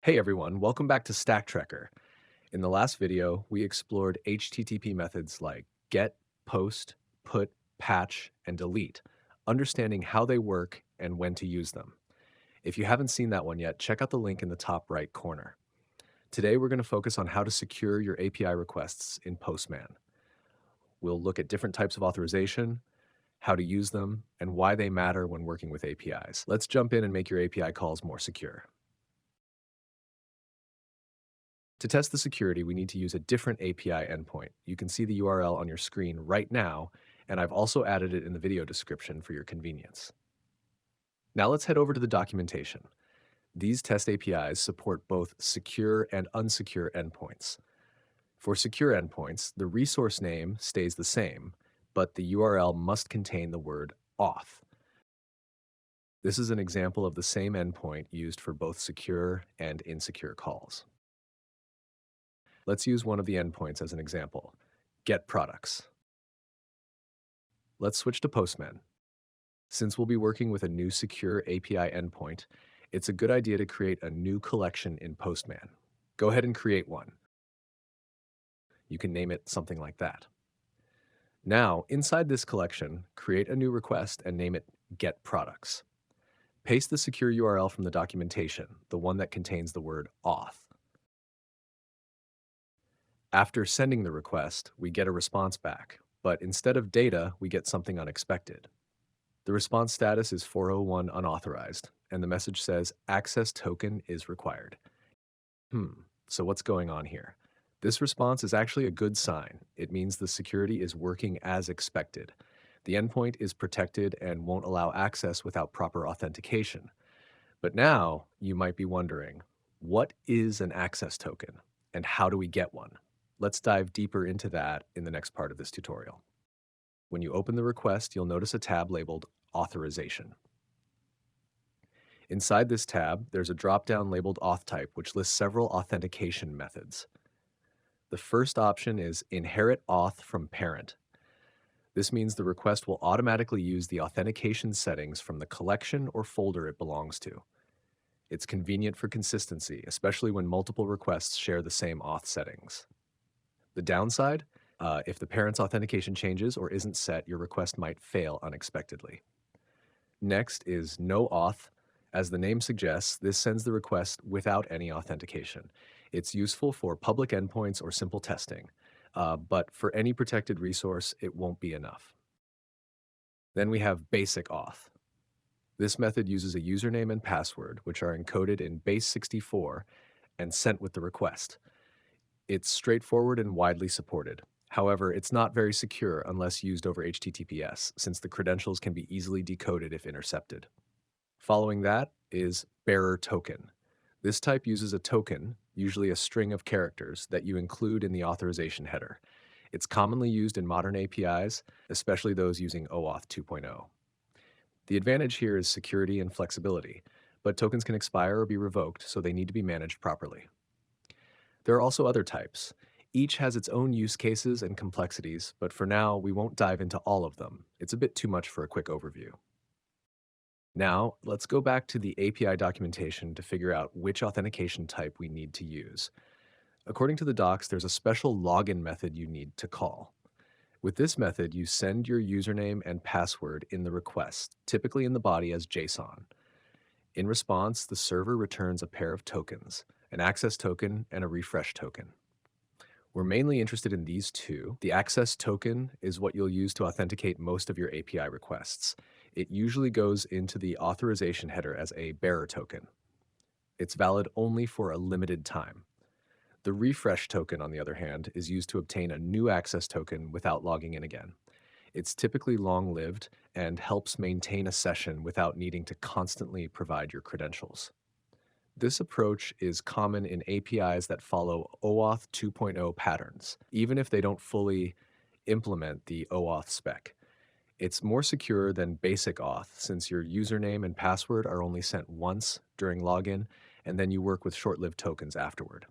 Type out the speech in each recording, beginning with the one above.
Hey everyone, welcome back to StackTrekker. In the last video, we explored HTTP methods like get, post, put, patch, and delete, understanding how they work and when to use them. If you haven't seen that one yet, check out the link in the top right corner. Today, we're going to focus on how to secure your API requests in Postman. We'll look at different types of authorization, how to use them, and why they matter when working with APIs. Let's jump in and make your API calls more secure. To test the security, we need to use a different API endpoint. You can see the URL on your screen right now, and I've also added it in the video description for your convenience. Now let's head over to the documentation. These test APIs support both secure and unsecure endpoints. For secure endpoints, the resource name stays the same, but the URL must contain the word auth. This is an example of the same endpoint used for both secure and insecure calls. Let's use one of the endpoints as an example. Get products. Let's switch to Postman. Since we'll be working with a new secure API endpoint, it's a good idea to create a new collection in Postman. Go ahead and create one. You can name it something like that. Now, inside this collection, create a new request and name it Get Products. Paste the secure URL from the documentation, the one that contains the word auth. After sending the request, we get a response back, but instead of data, we get something unexpected. The response status is 401 unauthorized, and the message says access token is required. So what's going on here? This response is actually a good sign. It means the security is working as expected. The endpoint is protected and won't allow access without proper authentication. But now you might be wondering, what is an access token and how do we get one? Let's dive deeper into that in the next part of this tutorial. When you open the request, you'll notice a tab labeled Authorization. Inside this tab, there's a drop-down labeled auth type, which lists several authentication methods. The first option is inherit auth from parent. This means the request will automatically use the authentication settings from the collection or folder it belongs to. It's convenient for consistency, especially when multiple requests share the same auth settings. The downside, if the parent's authentication changes or isn't set, your request might fail unexpectedly. Next is no auth. As the name suggests, this sends the request without any authentication. It's useful for public endpoints or simple testing, but for any protected resource, it won't be enough. Then we have basic auth. This method uses a username and password, which are encoded in base64 and sent with the request. It's straightforward and widely supported. However, it's not very secure unless used over HTTPS, since the credentials can be easily decoded if intercepted. Following that is bearer token. This type uses a token, usually a string of characters, that you include in the authorization header. It's commonly used in modern APIs, especially those using OAuth 2.0. The advantage here is security and flexibility, but tokens can expire or be revoked, so they need to be managed properly. There are also other types. Each has its own use cases and complexities, but for now, we won't dive into all of them. It's a bit too much for a quick overview. Now, let's go back to the API documentation to figure out which authentication type we need to use. According to the docs, there's a special login method you need to call. With this method, you send your username and password in the request, typically in the body as JSON. In response, the server returns a pair of tokens, an access token and a refresh token. We're mainly interested in these two. The access token is what you'll use to authenticate most of your API requests. It usually goes into the authorization header as a bearer token. It's valid only for a limited time. The refresh token, on the other hand, is used to obtain a new access token without logging in again. It's typically long-lived and helps maintain a session without needing to constantly provide your credentials. This approach is common in APIs that follow OAuth 2.0 patterns, even if they don't fully implement the OAuth spec. It's more secure than basic auth since your username and password are only sent once during login, and then you work with short-lived tokens afterward.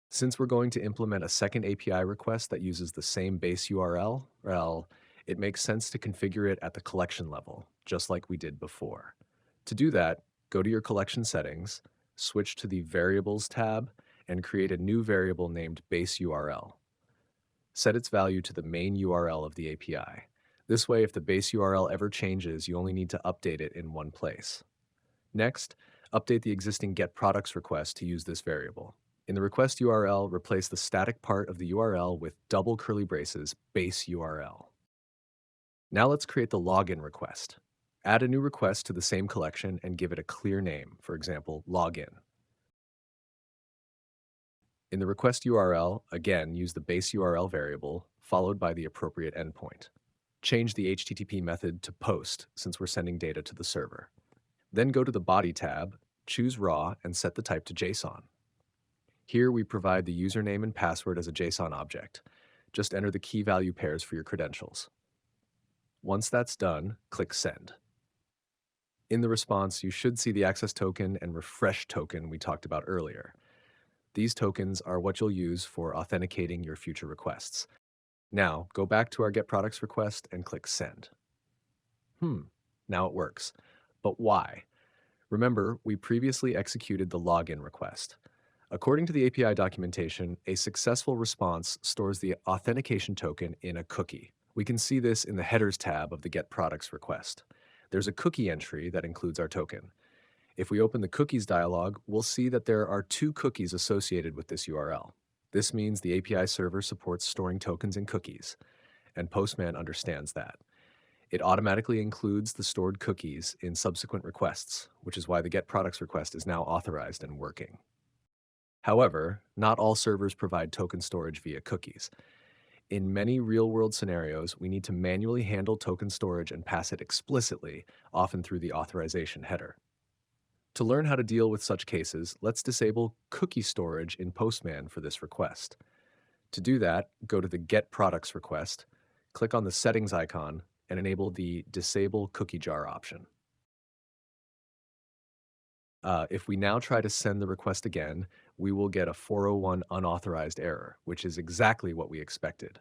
Since we're going to implement a second API request that uses the same base URL, well, it makes sense to configure it at the collection level, just like we did before. To do that, go to your collection settings, switch to the Variables tab and create a new variable named base URL. Set its value to the main URL of the API. This way, if the base URL ever changes, you only need to update it in one place. Next, update the existing getProducts request to use this variable. In the request URL, replace the static part of the URL with double curly braces base URL. Now let's create the login request. Add a new request to the same collection and give it a clear name, for example, login. In the request URL, again, use the base URL variable followed by the appropriate endpoint. Change the HTTP method to POST since we're sending data to the server. Then go to the Body tab, choose Raw, and set the type to JSON. Here we provide the username and password as a JSON object. Just enter the key value pairs for your credentials. Once that's done, click Send. In the response, you should see the access token and refresh token we talked about earlier. These tokens are what you'll use for authenticating your future requests. Now, go back to our getProducts request and click Send. Now it works. But why? Remember, we previously executed the login request. According to the API documentation, a successful response stores the authentication token in a cookie. We can see this in the Headers tab of the getProducts request. There's a cookie entry that includes our token. If we open the Cookies dialog, we'll see that there are 2 cookies associated with this URL. This means the API server supports storing tokens in cookies, and Postman understands that. It automatically includes the stored cookies in subsequent requests, which is why the getProducts request is now authorized and working. However, not all servers provide token storage via cookies. In many real-world scenarios, we need to manually handle token storage and pass it explicitly, often through the authorization header. To learn how to deal with such cases, let's disable cookie storage in Postman for this request. To do that, go to the getProducts request, click on the Settings icon, and enable the Disable Cookie Jar option. If we now try to send the request again, we will get a 401 unauthorized error, which is exactly what we expected.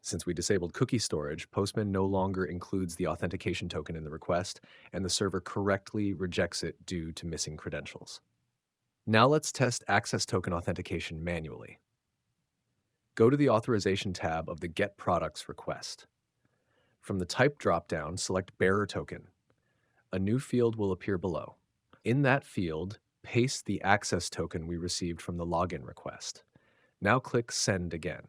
Since we disabled cookie storage, Postman no longer includes the authentication token in the request, and the server correctly rejects it due to missing credentials. Now let's test access token authentication manually. Go to the Authorization tab of the getProducts request. From the Type dropdown, select Bearer Token. A new field will appear below. In that field, paste the access token we received from the login request. Now click Send again.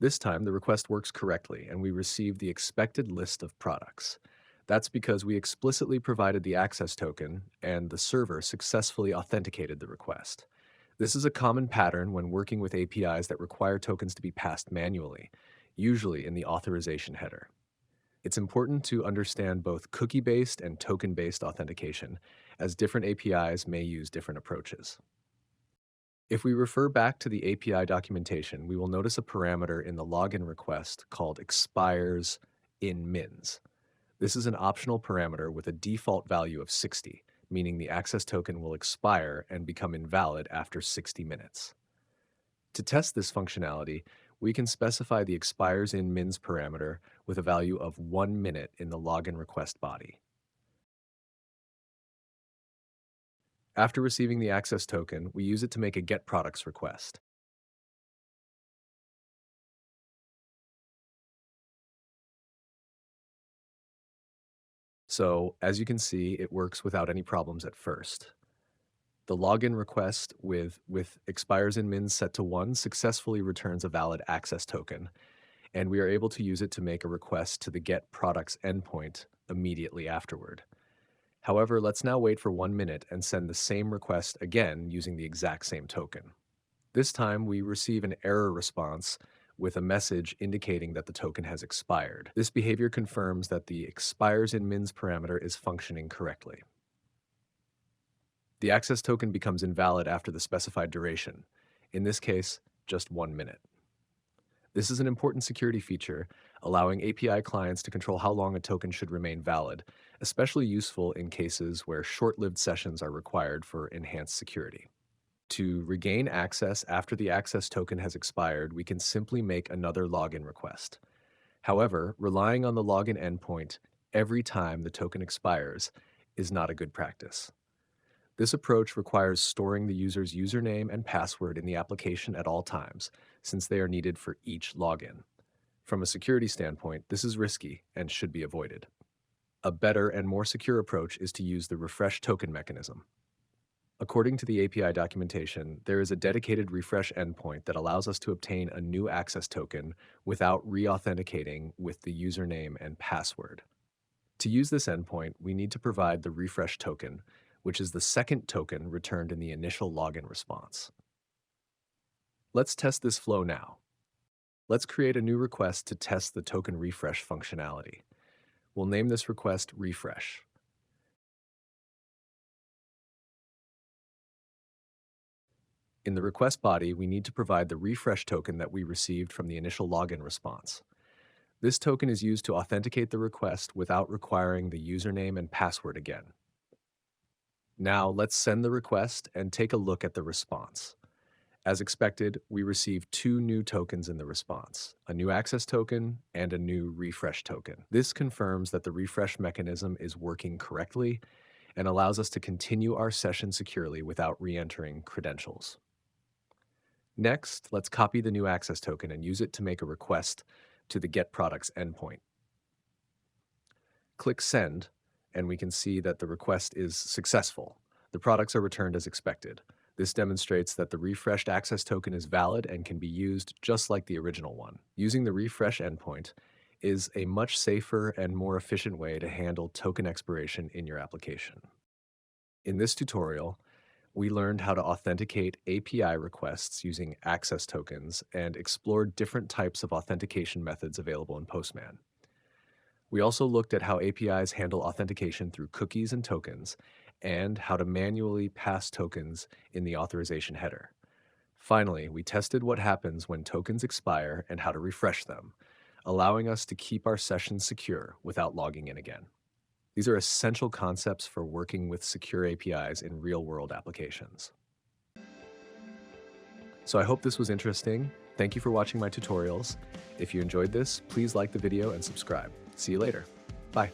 This time, the request works correctly, and we receive the expected list of products. That's because we explicitly provided the access token, and the server successfully authenticated the request. This is a common pattern when working with APIs that require tokens to be passed manually, usually in the authorization header. It's important to understand both cookie-based and token-based authentication, as different APIs may use different approaches. If we refer back to the API documentation, we will notice a parameter in the login request called expires in mins. This is an optional parameter with a default value of 60, meaning the access token will expire and become invalid after 60 minutes. To test this functionality, we can specify the expires in mins parameter with a value of 1 minute in the login request body. After receiving the access token, we use it to make a getProducts request. So, as you can see, it works without any problems at first. The login request with expires in mins set to 1 successfully returns a valid access token, and we are able to use it to make a request to the getProducts endpoint immediately afterward. However, let's now wait for 1 minute and send the same request again using the exact same token. This time, we receive an error response with a message indicating that the token has expired. This behavior confirms that the expires in mins parameter is functioning correctly. The access token becomes invalid after the specified duration, in this case, just 1 minute. This is an important security feature, allowing API clients to control how long a token should remain valid, especially useful in cases where short-lived sessions are required for enhanced security. To regain access after the access token has expired, we can simply make another login request. However, relying on the login endpoint every time the token expires is not a good practice. This approach requires storing the user's username and password in the application at all times, since they are needed for each login. From a security standpoint, this is risky and should be avoided. A better and more secure approach is to use the refresh token mechanism. According to the API documentation, there is a dedicated refresh endpoint that allows us to obtain a new access token without re-authenticating with the username and password. To use this endpoint, we need to provide the refresh token, which is the second token returned in the initial login response. Let's test this flow now. Let's create a new request to test the token refresh functionality. We'll name this request refresh. In the request body, we need to provide the refresh token that we received from the initial login response. This token is used to authenticate the request without requiring the username and password again. Now let's send the request and take a look at the response. As expected, we received two new tokens in the response, a new access token and a new refresh token. This confirms that the refresh mechanism is working correctly and allows us to continue our session securely without re-entering credentials. Next, let's copy the new access token and use it to make a request to the getProducts endpoint. Click Send, and we can see that the request is successful. The products are returned as expected. This demonstrates that the refreshed access token is valid and can be used just like the original one. Using the refresh endpoint is a much safer and more efficient way to handle token expiration in your application. In this tutorial, we learned how to authenticate API requests using access tokens and explored different types of authentication methods available in Postman. We also looked at how APIs handle authentication through cookies and tokens, and how to manually pass tokens in the authorization header. Finally, we tested what happens when tokens expire and how to refresh them, allowing us to keep our sessions secure without logging in again. These are essential concepts for working with secure APIs in real-world applications. So I hope this was interesting. Thank you for watching my tutorials. If you enjoyed this, please like the video and subscribe. See you later. Bye.